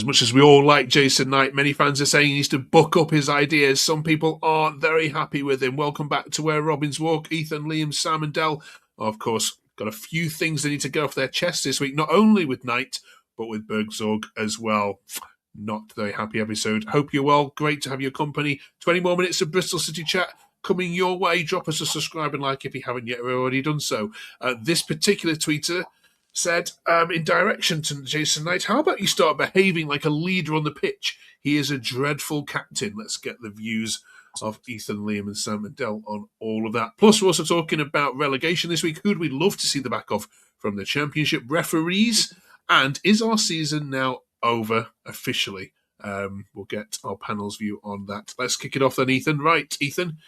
As much as we all like Jason Knight, many fans are saying he needs to buck up his ideas. Some people aren't very happy with him. Welcome back to Where Robins Walk. Ethan, Liam, Sam and Del, of course, got a few things they need to get off their chest this week, not only with Knight, but with Bergzorg as well. Not very happy episode. Hope you're well. Great to have your company. 20 more minutes of Bristol City chat coming your way. Drop us a subscribe and like if you haven't yet already done so. This particular tweeter said, in direction to Jason Knight, how about you start behaving like a leader on the pitch? He is a dreadful captain. Let's get the views of Ethan, Liam and Sam and Del on all of that. Plus, we're also talking about relegation this week. Who'd we love to see the back of from the Championship? Referees. And is our season now over officially? We'll get our panel's view on that. Let's kick it off then, Ethan. Right, Ethan.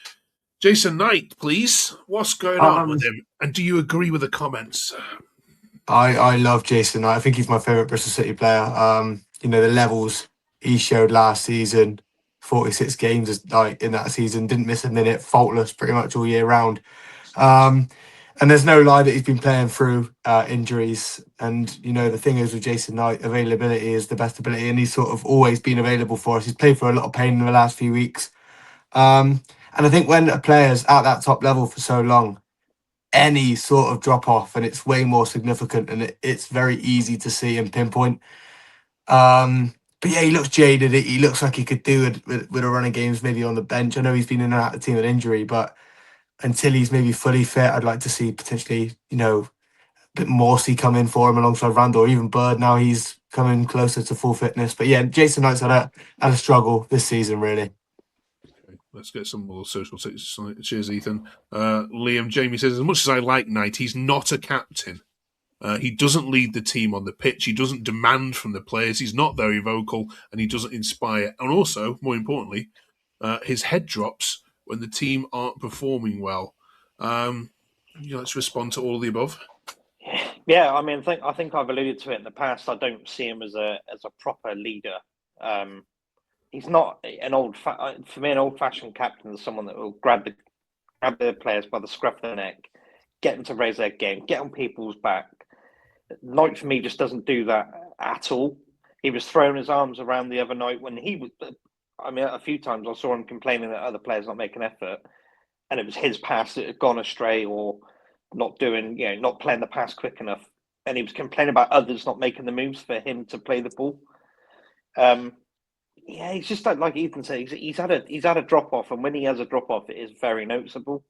Jason Knight, please. What's going on with him? And do you agree with the comments? I love Jason Knight. I think he's my favourite Bristol City player. The levels he showed last season, 46 games in that season, didn't miss a minute, faultless pretty much all year round. And there's no lie that he's been playing through injuries. And, the thing is with Jason Knight, availability is the best ability, and he's sort of always been available for us. He's played for a lot of pain in the last few weeks. And I think when a player's at that top level for so long, any sort of drop off, and it's way more significant, and it's very easy to see and pinpoint. But yeah, he looks jaded. He looks like he could do it with a run of games, maybe on the bench. I know he's been in and out of the team with injury, but until he's maybe fully fit, I'd like to see potentially, a bit Morsey come in for him alongside Randall, or even Bird. Now he's coming closer to full fitness. But yeah, Jason Knight's had a struggle this season, really. Let's get some more social tips. Cheers, Ethan. Liam, Jamie says, as much as I like Knight, he's not a captain. He doesn't lead the team on the pitch. He doesn't demand from the players. He's not very vocal, and he doesn't inspire. And also, more importantly, his head drops when the team aren't performing well. Let's respond to all of the above. Yeah, I mean, I think I've alluded to it in the past. I don't see him as a proper leader. He's not an old-fashioned captain is someone that will grab the players by the scruff of the neck, get them to raise their game, get on people's back. Knight, for me, just doesn't do that at all. He was throwing his arms around the other night when he was... I mean, a few times I saw him complaining that other players not making effort, and it was his pass that had gone astray or not playing the pass quick enough. And he was complaining about others not making the moves for him to play the ball. Yeah, he's just like Ethan said. He's had a drop off, and when he has a drop off, it is very noticeable.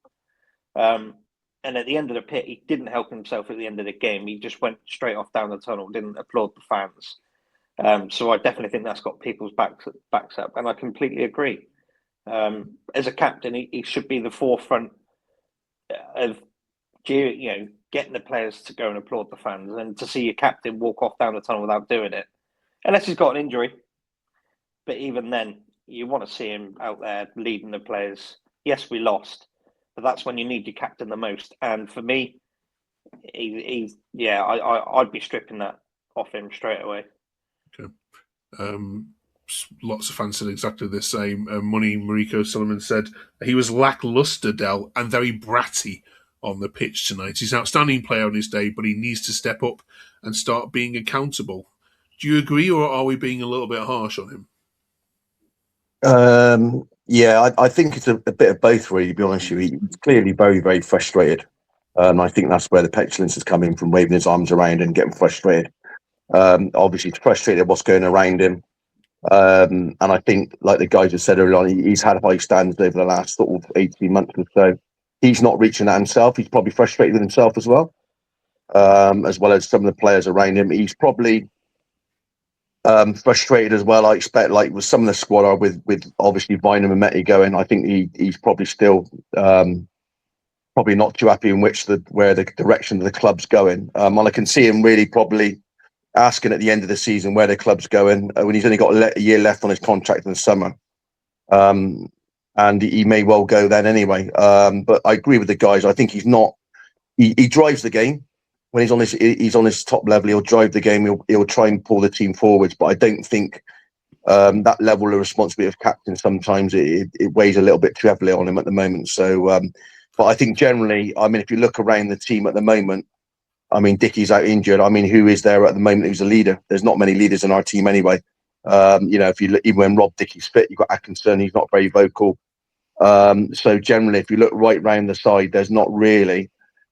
And at the end of the pit, he didn't help himself. At the end of the game, he just went straight off down the tunnel. Didn't applaud the fans. So I definitely think that's got people's backs up, and I completely agree. As a captain, he should be the forefront of getting the players to go and applaud the fans, and to see your captain walk off down the tunnel without doing it, unless he's got an injury. But even then, you want to see him out there leading the players. Yes, we lost, but that's when you need your captain the most. And for me, I'd be stripping that off him straight away. Okay. Lots of fans said exactly the same. Money Mariko Solomon said he was lackluster, Del, and very bratty on the pitch tonight. He's an outstanding player on his day, but he needs to step up and start being accountable. Do you agree, or are we being a little bit harsh on him? I think it's a bit of both, really, to be honest with you. He's clearly very, very frustrated. I think that's where the petulance is coming from, waving his arms around and getting frustrated. Obviously, he's frustrated at what's going around him. And I think, like the guys have said earlier on, he's had high standards over the last sort of 18 months or so. He's not reaching that himself. He's probably frustrated with himself as well as some of the players around him. He's probably frustrated as well. I expect, like with some of the squad are with obviously Bynum and Metty going. I think he's probably still probably not too happy in where the direction of the club's going. And I can see him really probably asking at the end of the season where the club's going when he's only got a year left on his contract in the summer. And he may well go then anyway. But I agree with the guys. I think he's not. He drives the game when he's on his top level. He'll drive the game. He'll try and pull the team forwards. But I don't think that level of responsibility of captain sometimes it weighs a little bit too heavily on him at the moment. So, but I think generally, I mean, if you look around the team at the moment, I mean, Dickie's out injured. I mean, who is there at the moment who's a leader? There's not many leaders in our team anyway. Even when Rob Dickey's fit, you've got Atkinson. He's not very vocal. So generally, if you look right round the side, there's not really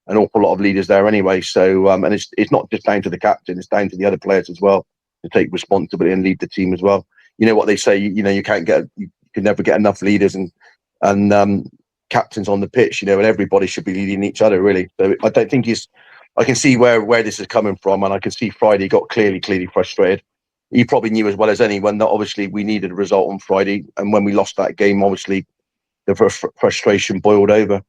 an awful lot of leaders there anyway. So and it's not just down to the captain; it's down to the other players as well to take responsibility and lead the team as well. You know what they say. You can never get enough leaders and captains on the pitch. And everybody should be leading each other really. So I don't think I can see where this is coming from, and I can see Friday got clearly frustrated. He probably knew as well as anyone that obviously we needed a result on Friday, and when we lost that game, obviously the frustration boiled over.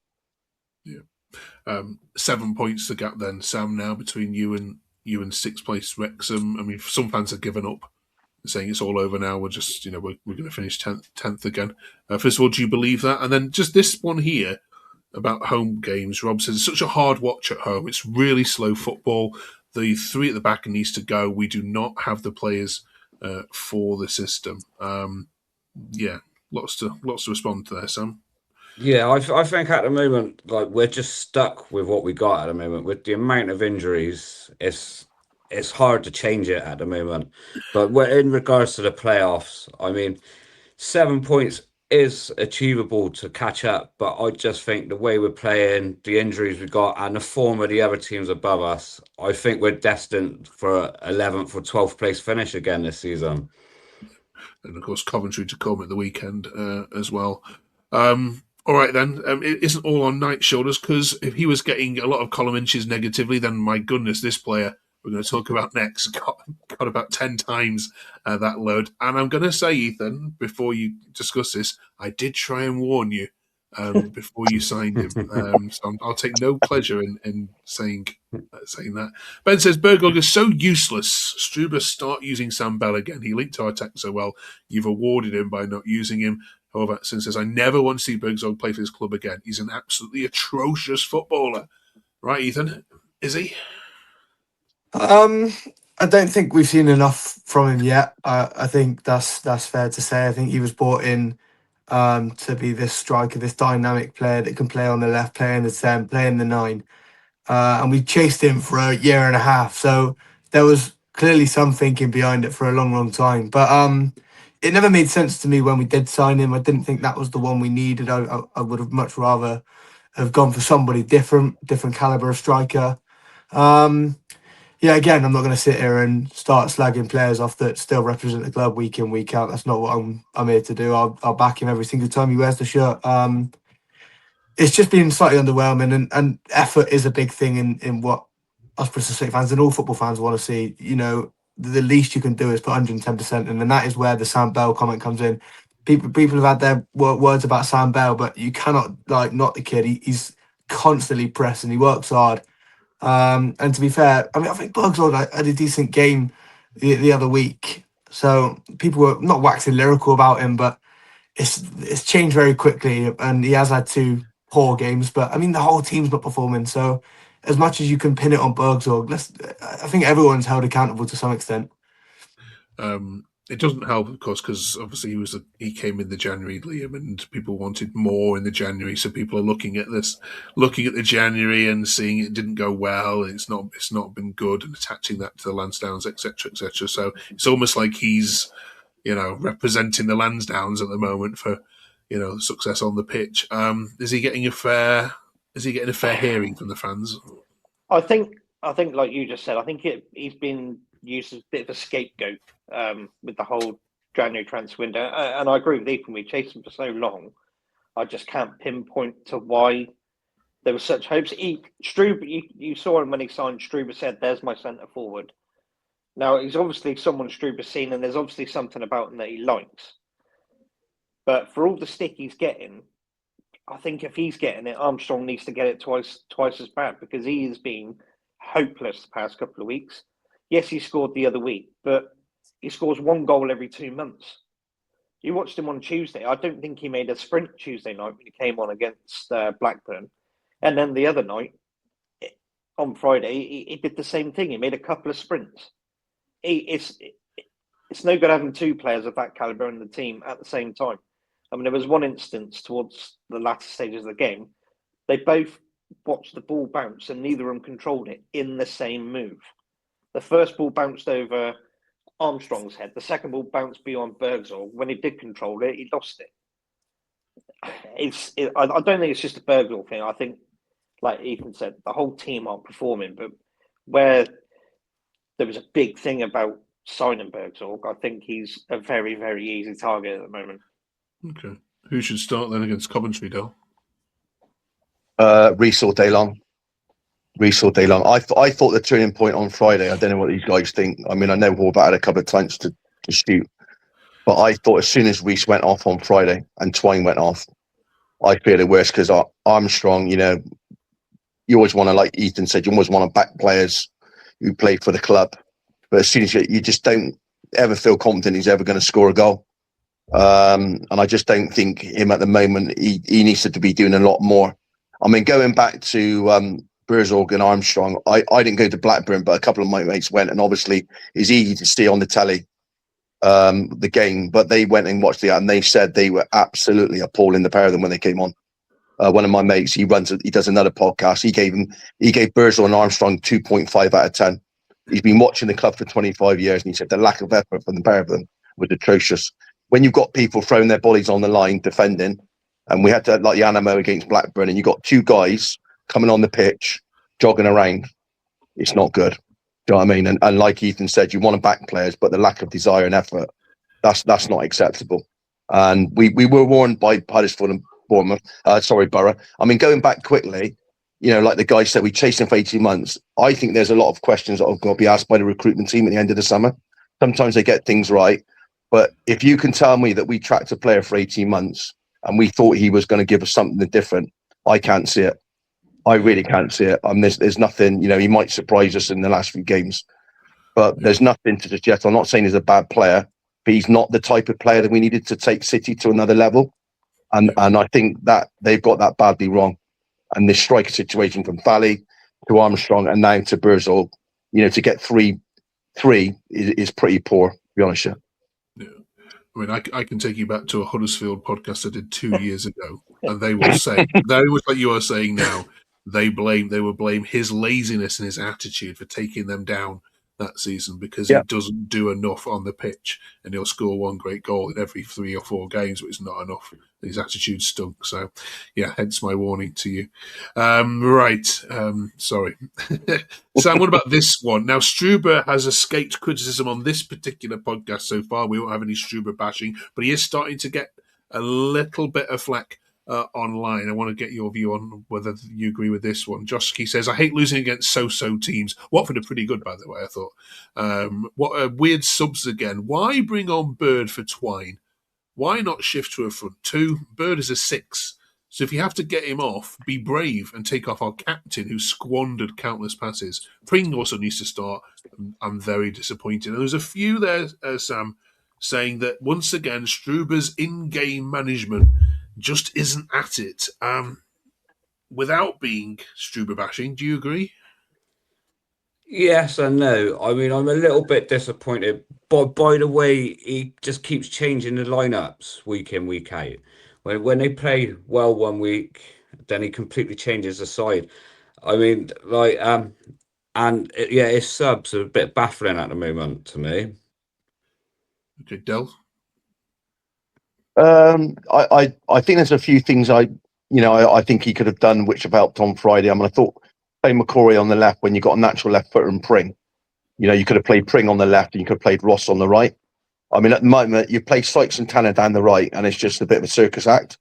Yeah, 7 points the gap then, Sam. Now between you and sixth place Wrexham. I mean, some fans have given up, saying it's all over now. We're just we're going to finish 10th again. First of all, do you believe that? And then just this one here about home games. Rob says it's such a hard watch at home. It's really slow football. The three at the back needs to go. We do not have the players for the system. Lots to respond to there, Sam. Yeah, I think at the moment, like, we're just stuck with what we got at the moment. With the amount of injuries, it's hard to change it at the moment. But in regards to the playoffs, I mean, 7 points is achievable to catch up. But I just think the way we're playing, the injuries we got, and the form of the other teams above us, I think we're destined for 11th or 12th place finish again this season. And of course, Coventry to come at the weekend as well. All right, then. It isn't all on Knight's shoulders, because if he was getting a lot of column inches negatively, then my goodness, this player we're going to talk about next got about 10 times that load. And I'm going to say, Ethan, before you discuss this, I did try and warn you before you signed him. So I'll take no pleasure in saying that. Ben says, Bergzorg is so useless. Struber start using Sam Bell again. He linked our attack so well. You've awarded him by not using him. However, since says, I never want to see Bergzorg play for this club again. He's an absolutely atrocious footballer. Right, Ethan? Is he? I don't think we've seen enough from him yet. I think that's fair to say. I think he was brought in to be this striker, this dynamic player that can play on the left, play in the 10, play in the 9. And we chased him for a year and a half. So there was clearly some thinking behind it for a long, long time. But it never made sense to me when we did sign him. I didn't think that was the one we needed. I would have much rather have gone for somebody different caliber of striker. Yeah, again, I'm not going to sit here and start slagging players off that still represent the club week in, week out. That's not what I'm here to do. I'll back him every single time he wears the shirt. It's just been slightly underwhelming, and effort is a big thing in what us Bristol City fans and all football fans want to see. The least you can do is put 110% in, and that is where the Sam Bell comment comes in. People have had their words about Sam Bell, but you cannot not the kid. He's constantly pressing. He works hard. And to be fair, I mean, I think Bergzorg had a decent game the other week. So people were not waxing lyrical about him, but it's changed very quickly, and he has had 2 poor games. But I mean, the whole team's not performing. So as much as you can pin it on Bergzorg, I think everyone's held accountable to some extent. It doesn't help, of course, because obviously he came in the January, Liam, and people wanted more in the January. So people are looking at the January and seeing it didn't go well. It's not been good, and attaching that to the Lansdowns, etc., etc. So it's almost like he's representing the Lansdowns at the moment for success on the pitch. Is he getting a fair hearing from the fans? I think, like you just said, I think he's been used as a bit of a scapegoat with the whole January transfer window. And I agree with Ethan. We chased him for so long. I just can't pinpoint to why there were such hopes. Struber, you saw him when he signed. Struber said, "There's my centre forward." Now he's obviously someone Struber's seen, and there's obviously something about him that he likes. But for all the stick he's getting, I think if he's getting it, Armstrong needs to get it twice as bad, because he has been hopeless the past couple of weeks. Yes, he scored the other week, but he scores 1 goal every 2 months. You watched him on Tuesday. I don't think he made a sprint Tuesday night when he came on against Blackburn. And then the other night, on Friday, he did the same thing. He made a couple of sprints. It's no good having 2 players of that caliber in the team at the same time. I mean, there was one instance towards the latter stages of the game. They both watched the ball bounce, and neither of them controlled it in the same move. The first ball bounced over Armstrong's head. The second ball bounced beyond Bergzorg. When he did control it, he lost it. I don't think it's just a Bergzorg thing. I think, like Ethan said, the whole team aren't performing. But where there was a big thing about signing Bergzorg, I think he's a very, very easy target at the moment. Okay. Who should start then against Coventry, Del? Reece or Daylong. Reece or Daylong. I thought the turning point on Friday, I don't know what these guys think. I mean, I know Horvath had a couple of times to shoot, but I thought as soon as Reece went off on Friday and Twine went off, I feel it worse because Armstrong, you know, you always want to, like Ethan said, you always want to back players who play for the club. But as soon as you just don't ever feel confident he's ever going to score a goal. And I just don't think him at the moment, he needs to be doing a lot more. I mean, going back to Bergzorg and Armstrong, I didn't go to Blackburn, but a couple of my mates went, and obviously it's easy to see on the telly the game, but they went and watched it, and they said they were absolutely appalling, the pair of them, when they came on. One of my mates, he does another podcast. He gave Bergzorg and Armstrong 2.5 out of 10. He's been watching the club for 25 years, and he said the lack of effort from the pair of them was atrocious. When you've got people throwing their bodies on the line defending, and we had to, like the Animo against Blackburn, and you got two guys coming on the pitch, jogging around, it's not good. Do you know what I mean? And like Ethan said, you want to back players, but the lack of desire and effort, that's not acceptable. And we were warned by Huddersfield and Borough. I mean, going back quickly, you know, like the guy said, we chased him for 18 months. I think there's a lot of questions that have got to be asked by the recruitment team at the end of the summer. Sometimes they get things right. But if you can tell me that we tracked a player for 18 months and we thought he was going to give us something different, I can't see it. I really can't see it. There's nothing, you know, he might surprise us in the last few games, but there's nothing to suggest. I'm not saying he's a bad player, but he's not the type of player that we needed to take City to another level. And I think that they've got that badly wrong. And this striker situation from Valley to Armstrong and now to Bergzorg, you know, to get three is pretty poor, to be honest. Yeah. I mean, I can take you back to a Huddersfield podcast I did 2 years ago, and they will say, very much like you are saying now, they will blame his laziness and his attitude for taking them down that season because he doesn't do enough on the pitch, and he'll score one great goal in every 3 or 4 games, but it's not enough. His attitude stunk. So, yeah, hence my warning to you. Sorry. Sam, what about this one? Now, Struber has escaped criticism on this particular podcast so far. We won't have any Struber bashing, but he is starting to get a little bit of flack online. I want to get your view on whether you agree with this one. Joski says, I hate losing against so-so teams. Watford are pretty good, by the way, I thought. What weird subs again. Why bring on Bird for Twine? Why not shift to a front two? Bird is a 6. So if you have to get him off, be brave and take off our captain who squandered countless passes. Pring also needs to start. I'm very disappointed. And there's a few there, Sam, saying that once again, Struber's in-game management just isn't at it. Without being Struber bashing, do you agree? Yes and no. I mean, I'm a little bit disappointed, but by the way, he just keeps changing the lineups week in, week out. When they play well one week, then he completely changes the side. I mean, his subs are a bit baffling at the moment to me. Okay, Del. I think there's a few things I think he could have done which have helped on Friday. I mean, I thought playing McCrory on the left when you got a natural left footer and Pring. You know, you could have played Pring on the left and you could have played Ross on the right. I mean, at the moment, you play Sykes and Tanner down the right, and it's just a bit of a circus act.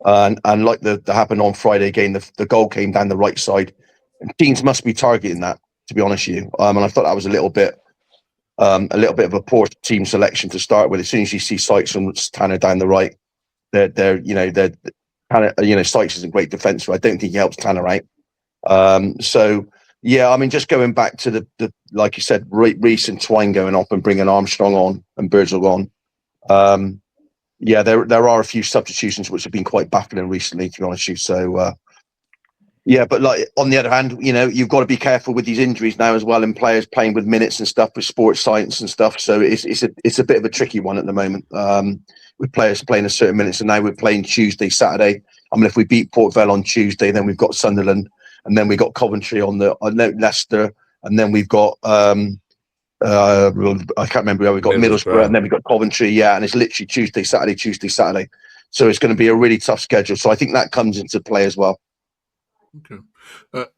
And like the happened on Friday again, the goal came down the right side. And teams must be targeting that, to be honest with you. And I thought that was a little bit of a poor team selection to start with. As soon as you see Sykes and Tanner down the right, they're Sykes is a great defender. I don't think he helps Tanner out. So yeah, I mean, just going back to the like you said, Reece and Twine going off and bringing Armstrong on and Bergzorg on. There are a few substitutions which have been quite baffling recently, to be honest with you. So but like on the other hand, you know, you've got to be careful with these injuries now as well, and players playing with minutes and stuff with sports science and stuff. So it's a bit of a tricky one at the moment. With players playing a certain minutes, and now we're playing Tuesday, Saturday. I mean, if we beat Port Vale on Tuesday, then we've got Sunderland, and then we got Coventry on Leicester, and then we've got I can't remember where we got Middlesbrough, and then we got Coventry. Yeah, and it's literally Tuesday, Saturday. So it's going to be a really tough schedule. So I think that comes into play as well. Okay.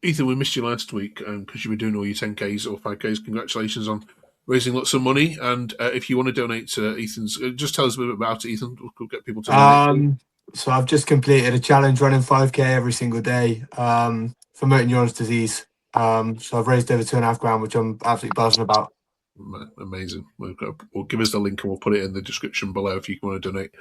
Ethan, we missed you last week because you were doing all your 10Ks or 5Ks. Congratulations on raising lots of money. And if you want to donate to Ethan's, just tell us a bit about it, Ethan. We'll get people to donate. So I've just completed a challenge running 5K every single day for motor neurons disease. So I've raised over £2.5 grand, which I'm absolutely buzzing about. Amazing. We'll give us the link and we'll put it in the description below if you want to donate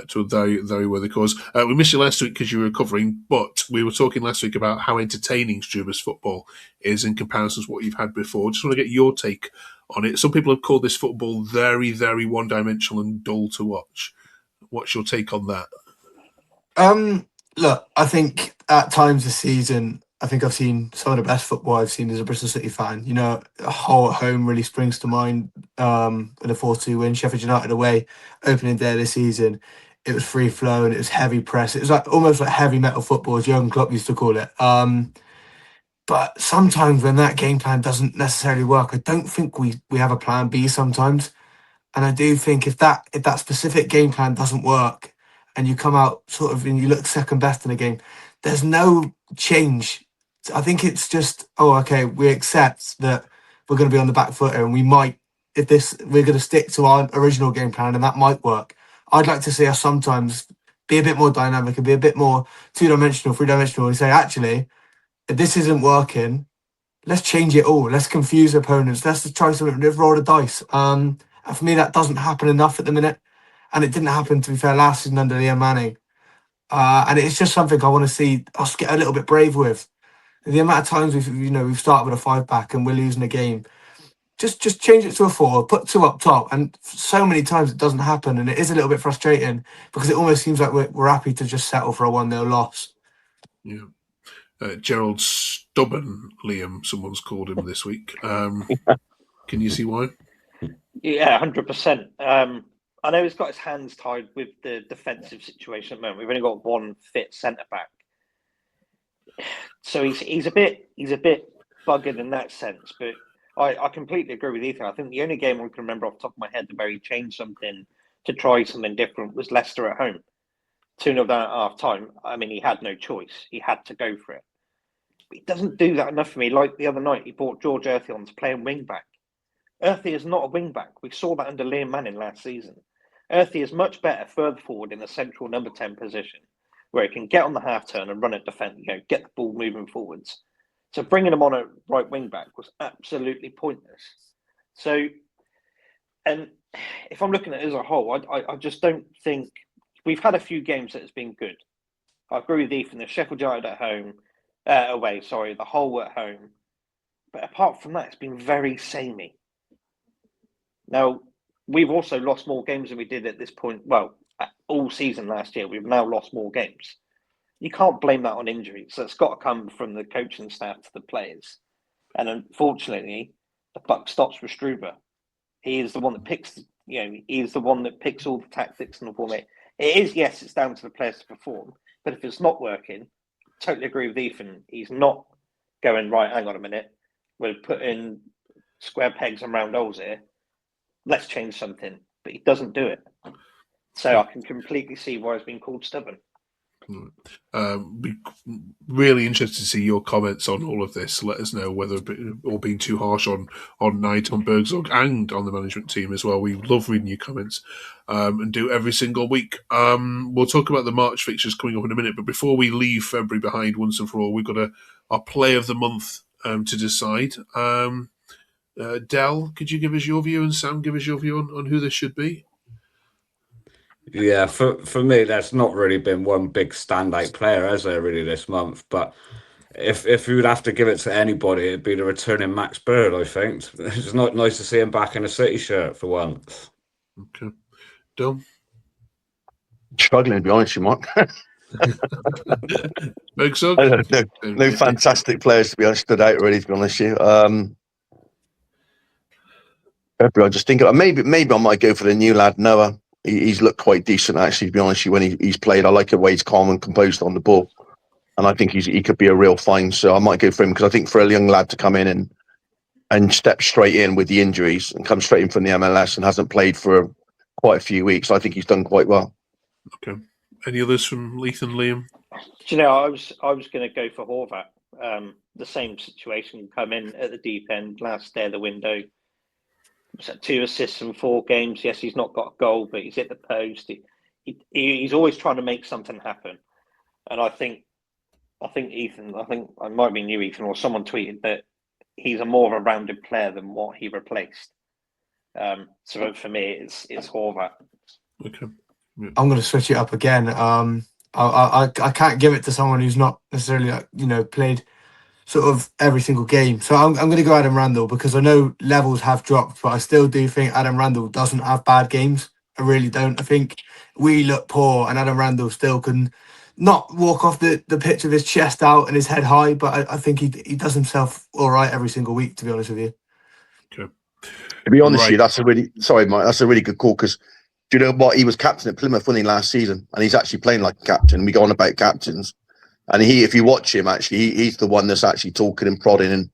to a very, very worthy cause. We missed you last week because you were recovering, but we were talking last week about how entertaining Struber's football is in comparison to what you've had before. Just want to get your take on it. Some people have called this football very, very one-dimensional and dull to watch. What's your take on that? Look, I think at times this season, I think I've seen some of the best football I've seen as a Bristol City fan. You know, Hull at home really springs to mind in a 4-2 win. Sheffield United away, opening day of the season. It was free flow and it was heavy press. It was like almost like heavy metal football, as Jurgen Klopp used to call it. But sometimes when that game plan doesn't necessarily work, I don't think we have a plan B sometimes. And I do think if that specific game plan doesn't work and you come out sort of and you look second best in a game, there's no change. I think it's just, okay, we accept that we're going to be on the back foot and we might, we're going to stick to our original game plan and that might work. I'd like to see us sometimes be a bit more dynamic and be a bit more two-dimensional, three-dimensional and say, actually, if this isn't working, let's change it all. Let's confuse opponents. Let's try something. Let's roll the dice. And for me, that doesn't happen enough at the minute. And it didn't happen, to be fair, last season under Liam Manning. And it's just something I want to see us get a little bit brave with. The amount of times we've started with a 5-back and we're losing a game, just change it to a 4, put 2 up top, and so many times it doesn't happen, and it is a little bit frustrating because it almost seems like we're happy to just settle for a 1-0 loss. Yeah, Gerald Stubborn Liam, someone's called him this week. Can you see why? Yeah, 100%. I know he's got his hands tied with the defensive situation at the moment. We've only got one fit centre back. So he's a bit buggered in that sense, but I completely agree with Ethan. I think the only game I can remember off the top of my head where he changed something to try something different was Leicester at home. 2-0 down at half time. I mean, he had no choice. He had to go for it. But he doesn't do that enough for me. Like the other night, he brought George Earthy on to play in wing back. Earthy is not a wing back. We saw that under Liam Manning last season. Earthy is much better further forward in the central number 10 position, where he can get on the half turn and run at defence, get the ball moving forwards. So bringing him on a right wing back was absolutely pointless. So, and if I'm looking at it as a whole, I just don't think we've had a few games that has been good. I agree with Ethan. The Sheffield United at home, the Hull at home. But apart from that, it's been very samey. Now, we've also lost more games than we did at this point. Well, all season last year, we've now lost more games. You can't blame that on injuries. So it's got to come from the coaching staff to the players. And unfortunately, the buck stops with Struber. He is the one that picks, he's the one that picks all the tactics and the format. It is, yes, it's down to the players to perform. But if it's not working, totally agree with Ethan. He's not going, right, hang on a minute. We're putting square pegs and round holes here. Let's change something. But he doesn't do it. So I can completely see why he's been called stubborn. Be really interested to see your comments on all of this. Let us know whether or being too harsh on Knight, on Bergzorg, and on the management team as well. We love reading your comments and do every single week. We'll talk about the March fixtures coming up in a minute, but before we leave February behind once and for all, we've got our play of the month to decide. Del, could you give us your view, and Sam, give us your view on who this should be? Yeah, for me, there's not really been one big standout player, has there, really, this month? But if we would have to give it to anybody, it'd be the returning Max Bird, I think. It's not nice to see him back in a City shirt for once. Okay. Dom? Struggling, to be honest with you, Mark. Bergzorg? No fantastic players, to be honest, stood out, really, to be honest with you. I just think maybe I might go for the new lad, Noah. He's looked quite decent, actually, to be honest with you, when he's played. I like the way he's calm and composed on the ball. And I think he could be a real find. So I might go for him because I think for a young lad to come in and stepped straight in with the injuries and come straight in from the MLS and hasn't played for quite a few weeks. I think he's done quite well. Okay. Any others from Leith and Liam? Do you know, I was going to go for Horvat. The same situation, come in at the deep end, last day of the window. 2 assists in 4 games. Yes, he's not got a goal, but he's hit the post. He's always trying to make something happen. And I think Ethan, I might be new Ethan, or someone tweeted that he's a more of a rounded player than what he replaced. So for me, it's Horvat. Okay. Yeah. I'm going to switch it up again. I can't give it to someone who's not necessarily played sort of every single game. So I'm going to go Adam Randall, because I know levels have dropped, but I still do think Adam Randall doesn't have bad games. I really don't. I think we look poor, and Adam Randall still can not walk off the pitch with his chest out and his head high, but I think he does himself all right every single week, to be honest with you. Okay. To be honest Right. with you, Mike, that's a really good call, because do you know what? He was captain at Plymouth, wasn't he, last season? And he's actually playing like a captain. We go on about captains. And if you watch him, actually, he's the one that's actually talking and prodding and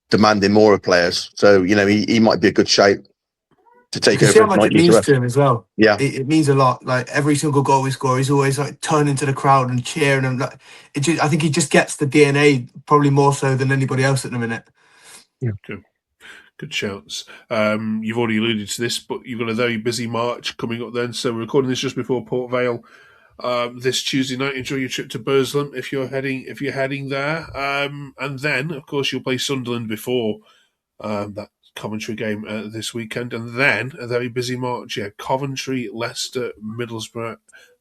demanding more of players. So, he might be a good shape to take You over. see how much it means to him as well. Yeah. It means a lot. Like every single goal we score, he's always like turning to the crowd and cheering. And like, I think he just gets the DNA probably more so than anybody else at the minute. Yeah. Good shouts. You've already alluded to this, but you've got a very busy March coming up then. So we're recording this just before Port Vale this Tuesday night. Enjoy your trip to Bergzorg if you're heading there. And then, of course, you'll play Sunderland before that Coventry game this weekend. And then a very busy March. Yeah, Coventry, Leicester, Middlesbrough,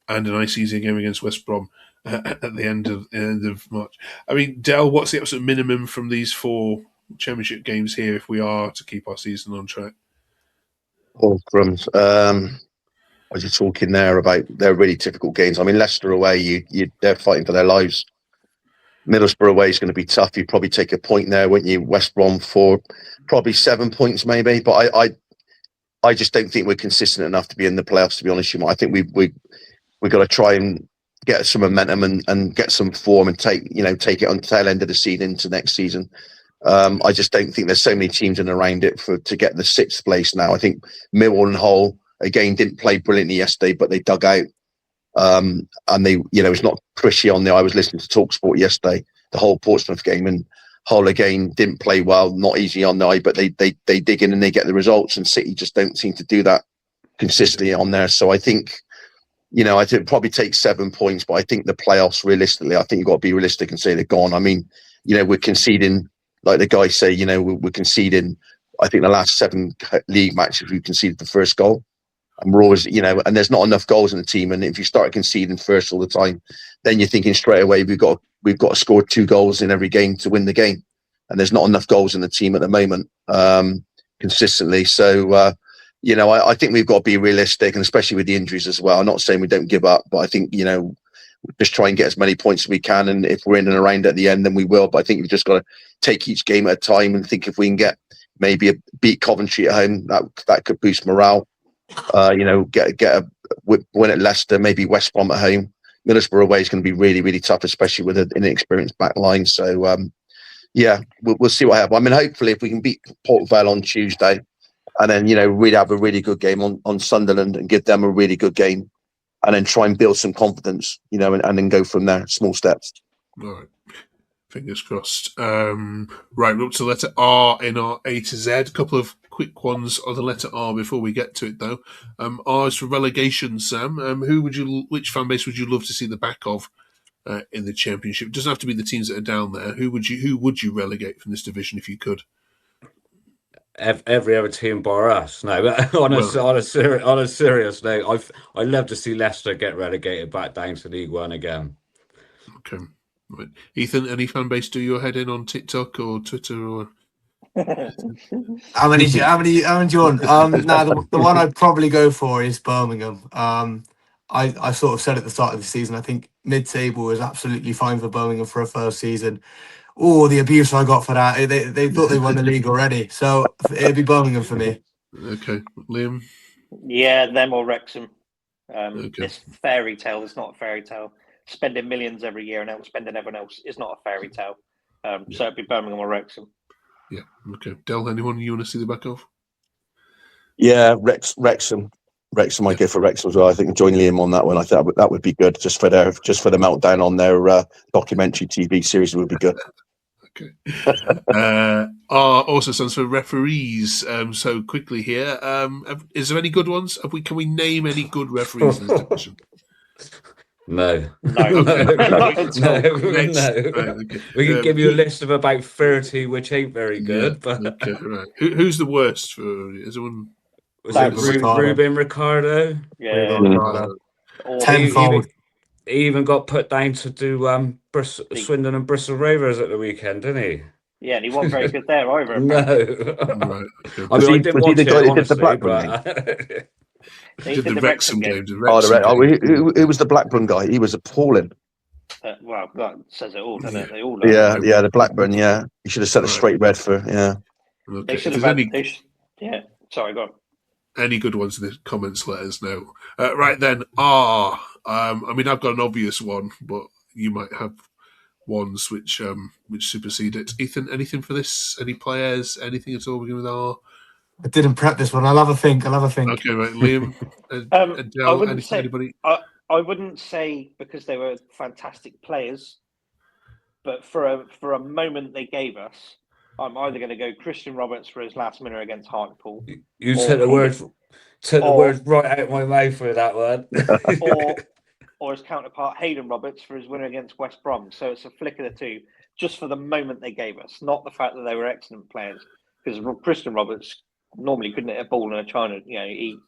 and a nice easy game against West Brom at the end of March. I mean, Del, what's the absolute minimum from these 4 Championship games here if we are to keep our season on track? Oh, crumbs. I was just talking there about they're really difficult games. I mean, Leicester away, they're fighting for their lives. Middlesbrough away is going to be tough. You'd probably take a point there, wouldn't you? West Brom for probably 7 points, maybe. But I just don't think we're consistent enough to be in the playoffs. To be honest with you, I think we've got to try and get some momentum and get some form and take it on the tail end of the season into next season. I just don't think there's so many teams in around it to get the 6th place now. I think Millwall and Hull again didn't play brilliantly yesterday, but they dug out. And they, it's not pretty on there. I was listening to TalkSport yesterday, the whole Portsmouth game, and Hull again didn't play well, not easy on the eye, but they dig in and they get the results. And City just don't seem to do that consistently on there. So I think, I think it probably takes 7 points, but I think the playoffs, realistically, I think you've got to be realistic and say they're gone. I mean, we're conceding. Like the guys say, we're conceding. I think the last 7 league matches we conceded the first goal, and we're always, and there's not enough goals in the team. And if you start conceding first all the time, then you're thinking straight away we've got to score 2 goals in every game to win the game, and there's not enough goals in the team at the moment consistently. So I think we've got to be realistic, and especially with the injuries as well. I'm not saying we don't give up, but I think just try and get as many points as we can, and if we're in and around at the end, then we will. But I think we've just got to take each game at a time and think if we can get maybe beat Coventry at home, that could boost morale. Get a win at Leicester, maybe West Brom at home. Middlesbrough away is going to be really, really tough, especially with an inexperienced back line. So we'll see what happens. I mean, hopefully if we can beat Port Vale on Tuesday, and then we'd have a really good game on Sunderland and give them a really good game, and then try and build some confidence, and then go from there, small steps. All right. Fingers crossed. Right, we're up to letter R in our A to Z. A couple of quick ones on the letter R before we get to it, though. R is for relegation, Sam. Which fan base would you love to see the back of in the Championship? It doesn't have to be the teams that are down there. Who would you relegate from this division if you could? Every other team bar us. No, but on a serious note, I'd love to see Leicester get relegated back down to League One again. Okay. Right. Ethan, any fan base do your head in on TikTok or Twitter or? How many do you want? The one I'd probably go for is Birmingham. I sort of said at the start of the season, I think mid-table is absolutely fine for Birmingham for a first season. Oh, the abuse I got for that. They thought they won the league already. So it'd be Birmingham for me. Okay. Liam? Yeah, them or Wrexham. Okay. This fairy tale is not a fairy tale. Spending millions every year and outspending everyone else is not a fairy tale. So it'd be Birmingham or Wrexham. Yeah. Okay. Del, anyone you want to see the back of? Yeah, Wrexham. I go for Wrexham as well. I think join Liam on that one. I think that would be good just for the meltdown on their documentary TV series would be good. Okay. Also stands for referees. So quickly here, is there any good ones? Can we name any good referees in this division? No. No, Okay. not at all. No. Right, okay. We can give you a list of about 30, which ain't very good. But Okay, right. Who's the worst for? Is anyone? was it Ruben Ricardo. Ruben Ricardo? Yeah, Ricardo. Tenfold. He even got put down to do Swindon and Bristol Rovers at the weekend, didn't he? Yeah, and he wasn't very good there either. No. Right. Okay. I mean, I didn't watch the guy it, that did the honestly, Blackburn but... He did the Wrexham game. It was the Blackburn guy. He was appalling. Well, that says it all, doesn't it? They all Yeah, the Blackburn. Yeah, he should have set a straight red for. Yeah. Okay. They should If have there's had. Yeah, sorry, go on. any good ones in the comments, let us know. Right then, I mean, I've got an obvious one, but you might have ones which supersede it. Ethan, anything for this? Any players? Anything at all? Beginning with R. I didn't prep this one. I'll have a think. Okay, right, Liam. I wouldn't say. Anybody? I wouldn't say because they were fantastic players, but for a moment they gave us, I'm either going to go Christian Roberts for his last minute against Hartlepool. You took the words right out of my mouth with that one. or his counterpart Hayden Roberts for his winner against West Brom. So it's a flick of the two, just for the moment they gave us, not the fact that they were excellent players. Because Christian Roberts normally couldn't hit a ball in a China. He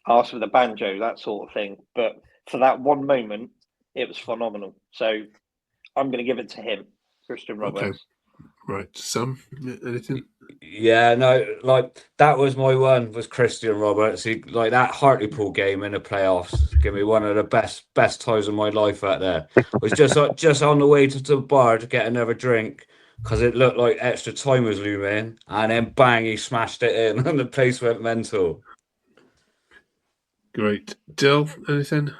asked for the banjo, that sort of thing. But for that one moment, it was phenomenal. So I'm going to give it to him, Christian Roberts. Okay. Right, Sam, anything? Yeah, no, like that was my one. Was Christian Roberts? He like that Hartlepool game in the playoffs. Give me one of the best times of my life out there. Was just on the way to the bar to get another drink because it looked like extra time was looming, and then bang, he smashed it in, and the place went mental. Great, Dill, anything?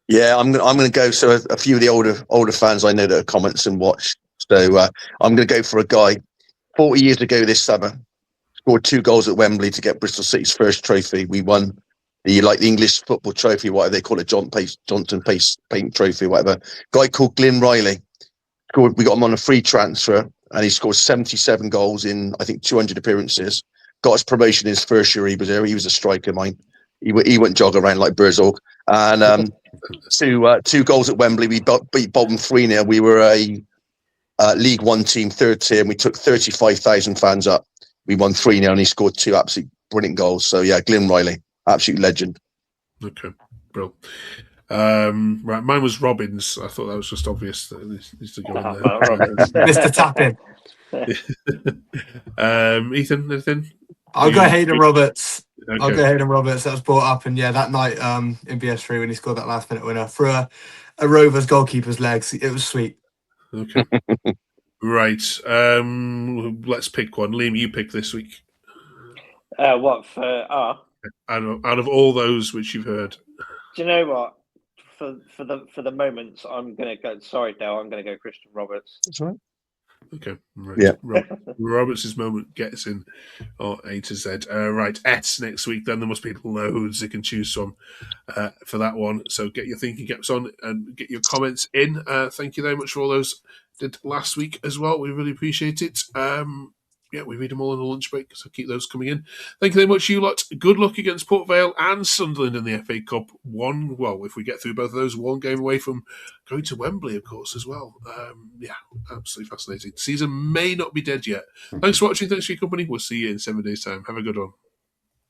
Yeah, I'm going to go. So a few of the older fans I know that are comments and watch. So I'm going to go for a guy 40 years ago this summer, scored 2 goals at Wembley to get Bristol City's first trophy. We won the English football trophy, whatever they call it, Johnson Paint Trophy, whatever. Guy called Glyn Riley. We got him on a free transfer, and he scored 77 goals in I think 200 appearances. Got his promotion his first year he was there. He was a striker, mine. He wouldn't jog around like Bergzorg. And 2 goals at Wembley. We beat Bolton 3-0. We were a League One team, 3rd tier, and we took 35,000 fans up. We won 3-0, and he scored 2 absolutely brilliant goals. So yeah, Glyn Riley, absolute legend. Okay, bro. Right, mine was Robbins. I thought that was just obvious that it needs to go in there. Mr. Tapping. Ethan, anything? I'll go Hayden Roberts. Okay. I'll go Hayden Roberts. That was brought up, and yeah, that night in BS3 when he scored that last minute winner for a Rovers goalkeeper's legs, it was sweet. Okay. Right. Let's pick one. Liam, you pick this week. What for R? Out of all those which you've heard. Do you know what? For the moments, I'm going to go. Sorry, Dale. I'm going to go Christian Roberts. That's right. Okay. Right. Yeah. Roberts' moment gets in A to Z. Right. S next week. Then there must be loads they can choose from for that one. So get your thinking caps on and get your comments in. Thank you very much for all those did last week as well. We really appreciate it. Yeah, we read them all in the lunch break, so keep those coming in. Thank you very much, you lot. Good luck against Port Vale and Sunderland in the FA Cup. If we get through both of those, 1 game away from going to Wembley, of course, as well. Yeah, absolutely fascinating. Season may not be dead yet. Thanks for watching. Thanks for your company. We'll see you in 7 days' time. Have a good one.